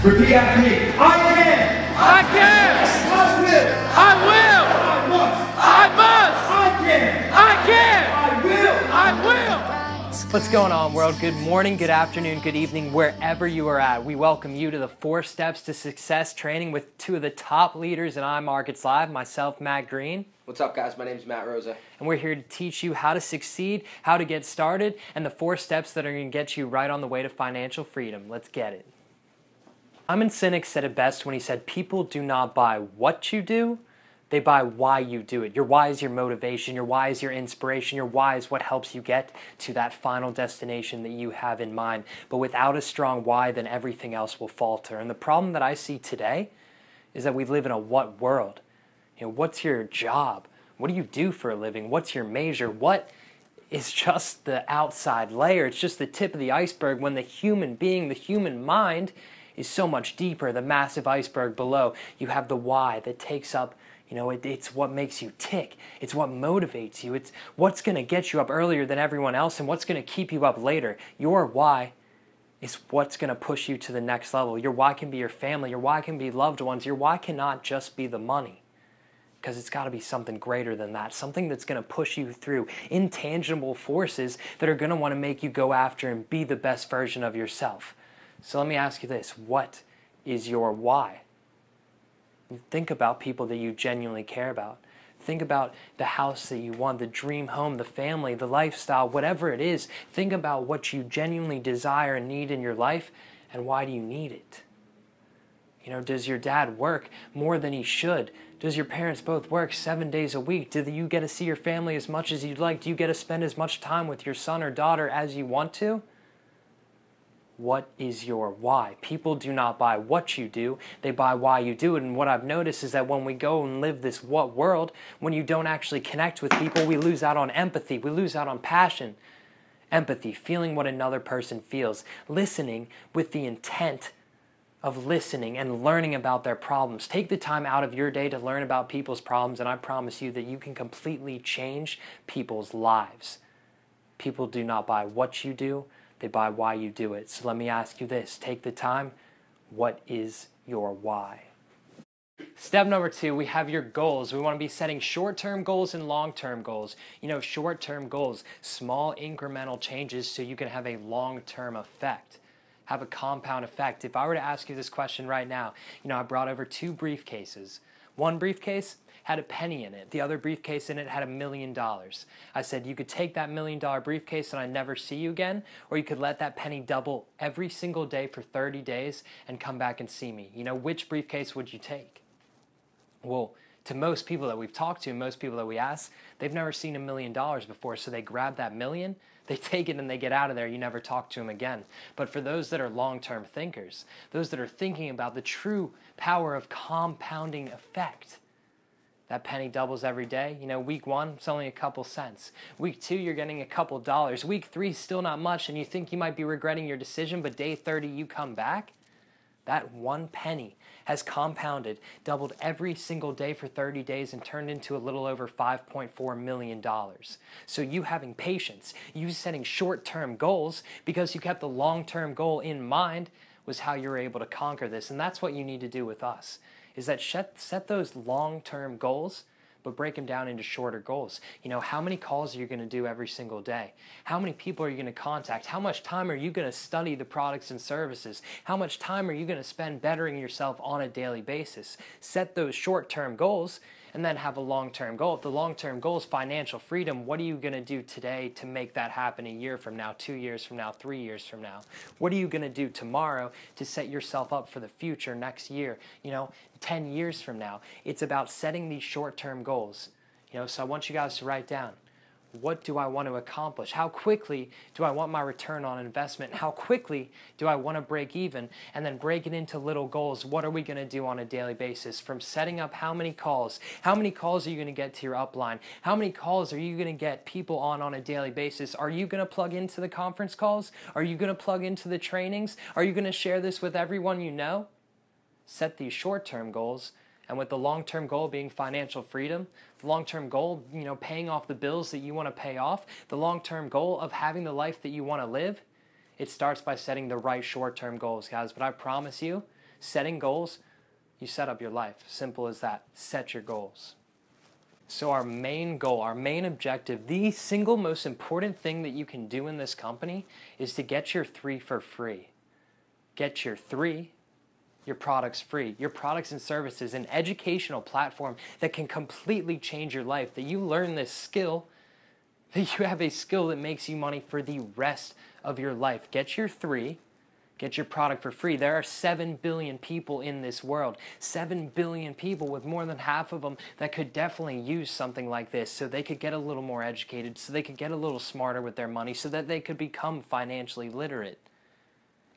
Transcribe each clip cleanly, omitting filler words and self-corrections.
Repeat after me. I can. I can. I will. I will. I must. I must. I can. I can. I will. I will. What's going on, world? Good morning, good afternoon, good evening, wherever you are at. We welcome you to the 4 Steps to Success training with 2 of the top leaders in iMarkets Live, myself, Matt Green. What's up, guys? My name is Matt Rosa. And we're here to teach you how to succeed, how to get started, and the 4 steps that are going to get you right on the way to financial freedom. Let's get it. Simon Sinek said it best when he said, people do not buy what you do, they buy why you do it. Your why is your motivation, your why is your inspiration, your why is what helps you get to that final destination that you have in mind. But without a strong why, then everything else will falter. And the problem that I see today is that we live in a what world? You know, what's your job? What do you do for a living? What's your major? What is just the outside layer? It's just the tip of the iceberg when the human being, the human mind is so much deeper, the massive iceberg below. You have the why that takes up, you know, it's what makes you tick. It's what motivates you. It's what's going to get you up earlier than everyone else and what's going to keep you up later. Your why is what's going to push you to the next level. Your why can be your family. Your why can be loved ones. Your why cannot just be the money, because it's got to be something greater than that, something that's going to push you through intangible forces that are going to want to make you go after and be the best version of yourself. So let me ask you this, what is your why? Think about people that you genuinely care about. Think about the house that you want, the dream home, the family, the lifestyle, whatever it is. Think about what you genuinely desire and need in your life, and why do you need it? You know, does your dad work more than he should? Does your parents both work 7 days a week? Do you get to see your family as much as you'd like? Do you get to spend as much time with your son or daughter as you want to? What is your why? People do not buy what you do, they buy why you do it. And what I've noticed is that when we go and live this what world, when you don't actually connect with people, we lose out on empathy, we lose out on passion. Empathy, feeling what another person feels, listening with the intent of listening and learning about their problems. Take the time out of your day to learn about people's problems, and I promise you that you can completely change people's lives. People do not buy what you do, they buy why you do it. So let me ask you this, take the time, what is your why? Step number 2, we have your goals. We want to be setting short-term goals and long-term goals. You know, short-term goals, small incremental changes so you can have a long-term effect, have a compound effect. If I were to ask you this question right now, you know, I brought over 2 briefcases. One briefcase had a penny in it. The other briefcase in it had $1 million. I said you could take that $1 million briefcase and I'd never see you again, or you could let that penny double every single day for 30 days and come back and see me. You know, which briefcase would you take? Well, to most people that we've talked to, most people that we ask, they've never seen $1 million before, so they grab that million, they take it and they get out of there. You never talk to them again. But for those that are long-term thinkers, those that are thinking about the true power of compounding effect, that penny doubles every day. You know, week 1, it's only a couple cents. Week 2, you're getting a couple dollars. Week 3, still not much, and you think you might be regretting your decision, but day 30, you come back. That 1 penny has compounded, doubled every single day for 30 days and turned into a little over $5.4 million. So you having patience, you setting short-term goals because you kept the long-term goal in mind was how you were able to conquer this. And that's what you need to do with us, is that set those long-term goals, but break them down into shorter goals. You know, how many calls are you going to do every single day? How many people are you going to contact? How much time are you going to study the products and services? How much time are you going to spend bettering yourself on a daily basis? Set those short-term goals and then have a long-term goal. If the long-term goal is financial freedom, what are you going to do today to make that happen a year from now, 2 years from now, 3 years from now? What are you going to do tomorrow to set yourself up for the future next year, you know, 10 years from now? It's about setting these short-term goals. You know, so I want you guys to write down, what do I want to accomplish? How quickly do I want my return on investment? How quickly do I want to break even? And then break it into little goals. What are we going to do on a daily basis? From setting up how many calls are you going to get to your upline? How many calls are you going to get people on a daily basis? Are you going to plug into the conference calls? Are you going to plug into the trainings? Are you going to share this with everyone you know? Set these short-term goals. And with the long-term goal being financial freedom, the long-term goal, you know, paying off the bills that you want to pay off, the long-term goal of having the life that you want to live, it starts by setting the right short-term goals, guys. But I promise you, Setting goals, you set up your life. Simple as that. Set your goals. So our main goal, our main objective, the single most important thing that you can do in this company is to get your 3 for free. Get your 3, your products free. Your products and services, an educational platform that can completely change your life, that you learn this skill, that you have a skill that makes you money for the rest of your life. Get your 3. Get your product for free. There are 7 billion people in this world. 7 billion people, with more than half of them that could definitely use something like this so they could get a little more educated, so they could get a little smarter with their money, so that they could become financially literate.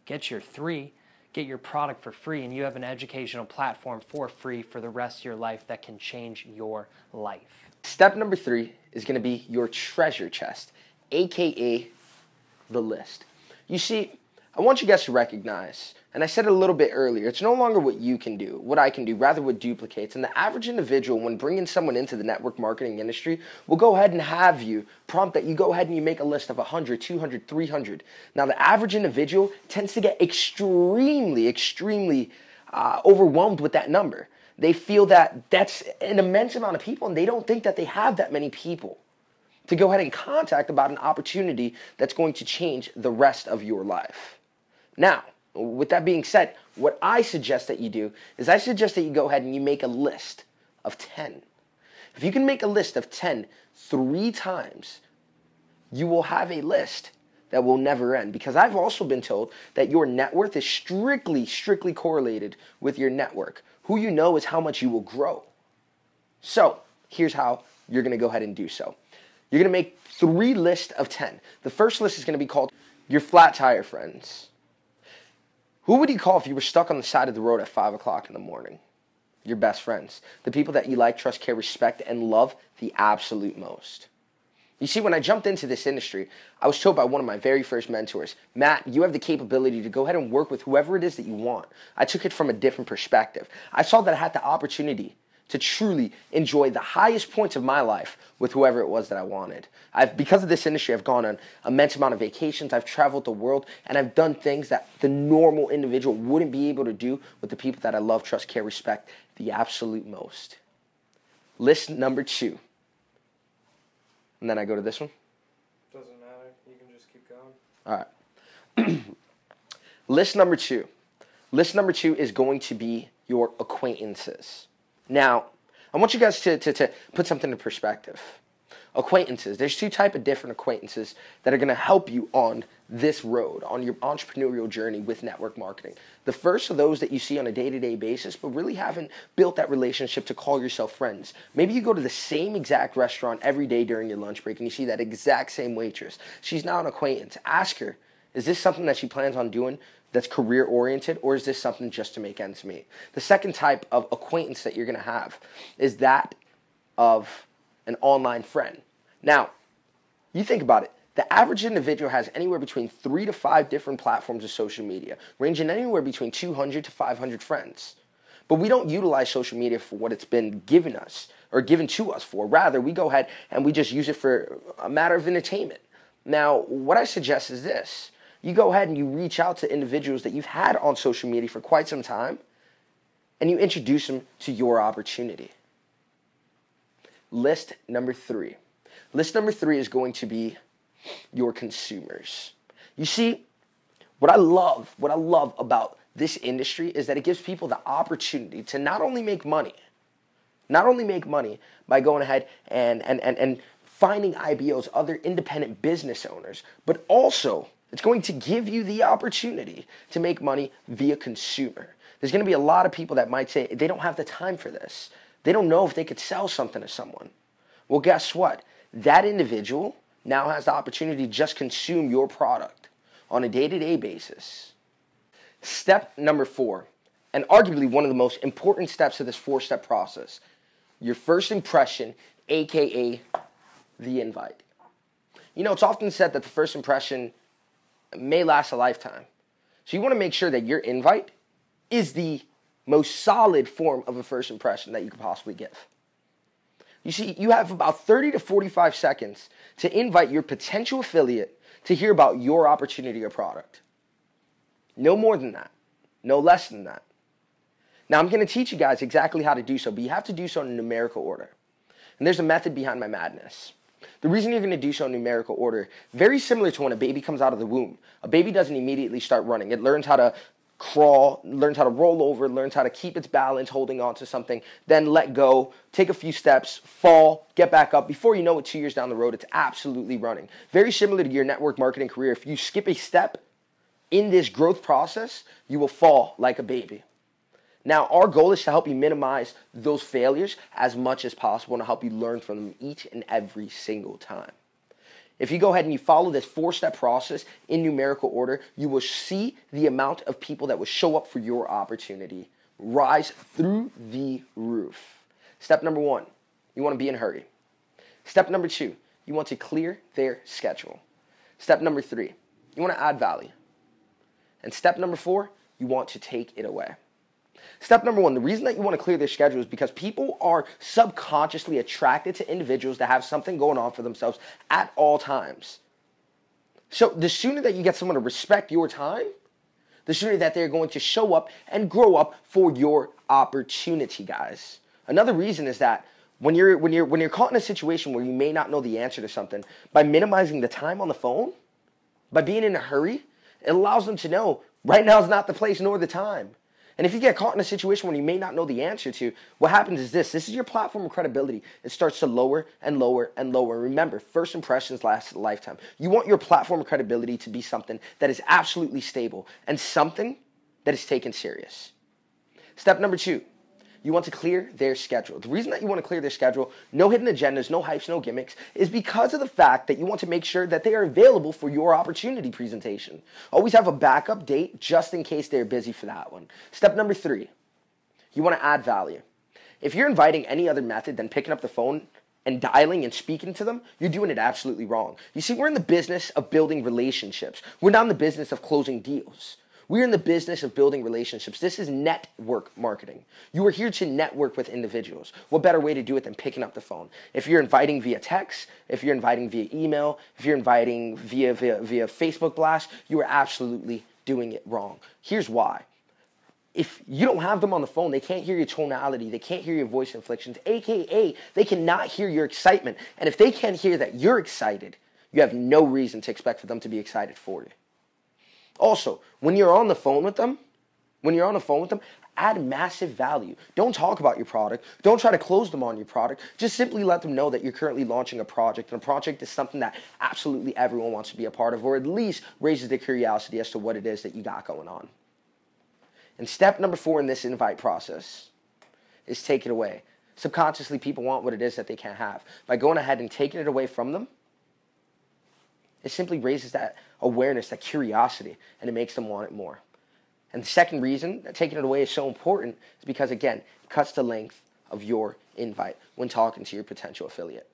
Get your 3, get your product for free, and you have an educational platform for free for the rest of your life that can change your life. Step number 3 is going to be your treasure chest, aka the list. You see, I want you guys to recognize, and I said it a little bit earlier, it's no longer what you can do, what I can do, rather what duplicates. And the average individual, when bringing someone into the network marketing industry, will go ahead and have you prompt that you go ahead and you make a list of 100, 200, 300. Now, the average individual tends to get extremely overwhelmed with that number. They feel that that's an immense amount of people, and they don't think that they have that many people to go ahead and contact about an opportunity that's going to change the rest of your life. Now, with that being said, what I suggest that you do is I suggest that you go ahead and you make a list of 10. If you can make a list of 10 3 times, you will have a list that will never end. Because I've also been told that your net worth is strictly correlated with your network. Who you know is how much you will grow. So, here's how you're going to go ahead and do so. You're going to make 3 lists of 10. The first list is going to be called your flat tire friends. Who would you call if you were stuck on the side of the road at 5 o'clock in the morning? Your best friends. The people that you like, trust, care, respect, and love the absolute most. You see, when I jumped into this industry, I was told by one of my very first mentors, Matt, you have the capability to go ahead and work with whoever it is that you want. I took it from a different perspective. I saw that I had the opportunity to truly enjoy the highest points of my life with whoever it was that I wanted. Because of this industry, I've gone on an immense amount of vacations, I've traveled the world, and I've done things that the normal individual wouldn't be able to do with the people that I love, trust, care, respect the absolute most. List number 2. And then I go to this one. Doesn't matter. You can just keep going. All right. List number 2. List number 2 is going to be your acquaintances. Now, I want you guys to put something in perspective. Acquaintances. There's 2 types of different acquaintances that are going to help you on this road, on your entrepreneurial journey with network marketing. The first are those that you see on a day-to-day basis, but really haven't built that relationship to call yourself friends. Maybe you go to the same exact restaurant every day during your lunch break, and you see that exact same waitress. She's now an acquaintance. Ask her, is this something that she plans on doing that's career-oriented, or is this something just to make ends meet? The second type of acquaintance that you're going to have is that of an online friend. Now, you think about it. The average individual has anywhere between 3 to 5 different platforms of social media, ranging anywhere between 200 to 500 friends. But we don't utilize social media for what it's been given us or given to us for. Rather, we go ahead and we just use it for a matter of entertainment. Now, what I suggest is this. You go ahead and you reach out to individuals that you've had on social media for quite some time, and you introduce them to your opportunity. List number 3. List number 3 is going to be your consumers. You see, what I love about this industry is that it gives people the opportunity to not only make money by going ahead and finding IBOs, other independent business owners, but also it's going to give you the opportunity to make money via consumer. There's going to be a lot of people that might say they don't have the time for this. They don't know if they could sell something to someone. Well, guess what? That individual now has the opportunity to just consume your product on a day-to-day basis. Step number 4, and arguably one of the most important steps of this 4-step process, your first impression, aka the invite. You know, it's often said that the first impression may last a lifetime. So you want to make sure that your invite is the most solid form of a first impression that you could possibly give. You see, you have about 30 to 45 seconds to invite your potential affiliate to hear about your opportunity or product. No more than that. No less than that. Now, I'm going to teach you guys exactly how to do so, but you have to do so in a numerical order. And there's a method behind my madness. The reason you're going to do so in numerical order, very similar to when a baby comes out of the womb. A baby doesn't immediately start running. It learns how to crawl, learns how to roll over, learns how to keep its balance, holding on to something, then let go, take a few steps, fall, get back up. Before you know it, 2 years down the road, it's absolutely running. Very similar to your network marketing career. If you skip a step in this growth process, you will fall like a baby. Now, our goal is to help you minimize those failures as much as possible and to help you learn from them each and every single time. If you go ahead and you follow this 4-step process in numerical order, you will see the amount of people that will show up for your opportunity rise through the roof. Step number 1, you want to be in a hurry. Step number 2, you want to clear their schedule. Step number 3, you want to add value. And step number 4, you want to take it away. Step number 1, the reason that you want to clear their schedule is because people are subconsciously attracted to individuals that have something going on for themselves at all times. So the sooner that you get someone to respect your time, the sooner that they're going to show up and grow up for your opportunity, guys. Another reason is that when you're caught in a situation where you may not know the answer to something, by minimizing the time on the phone, by being in a hurry, it allows them to know right now is not the place nor the time. And if you get caught in a situation where you may not know the answer to, what happens is this is your platform of credibility. It starts to lower and lower and lower. Remember, first impressions last a lifetime. You want your platform of credibility to be something that is absolutely stable and something that is taken serious. Step number 2, you want to clear their schedule. The reason that you want to clear their schedule, no hidden agendas, no hypes, no gimmicks, is because of the fact that you want to make sure that they are available for your opportunity presentation. Always have a backup date just in case they're busy for that one. Step number 3, you want to add value. If you're inviting any other method than picking up the phone and dialing and speaking to them, you're doing it absolutely wrong. You see, we're in the business of building relationships. We're not in the business of closing deals. We're in the business of building relationships. This is network marketing. You are here to network with individuals. What better way to do it than picking up the phone? If you're inviting via text, if you're inviting via email, if you're inviting via Facebook blast, you are absolutely doing it wrong. Here's why. If you don't have them on the phone, they can't hear your tonality, they can't hear your voice inflections, aka they cannot hear your excitement. And if they can't hear that you're excited, you have no reason to expect for them to be excited for you. Also, when you're on the phone with them, add massive value. Don't talk about your product. Don't try to close them on your product. Just simply let them know that you're currently launching a project, and a project is something that absolutely everyone wants to be a part of, or at least raises their curiosity as to what it is that you got going on. And step number 4 in this invite process is take it away. Subconsciously, people want what it is that they can't have. By going ahead and taking it away from them, it simply raises that awareness, that curiosity, and it makes them want it more. And the second reason that taking it away is so important is because, again, it cuts the length of your invite when talking to your potential affiliate.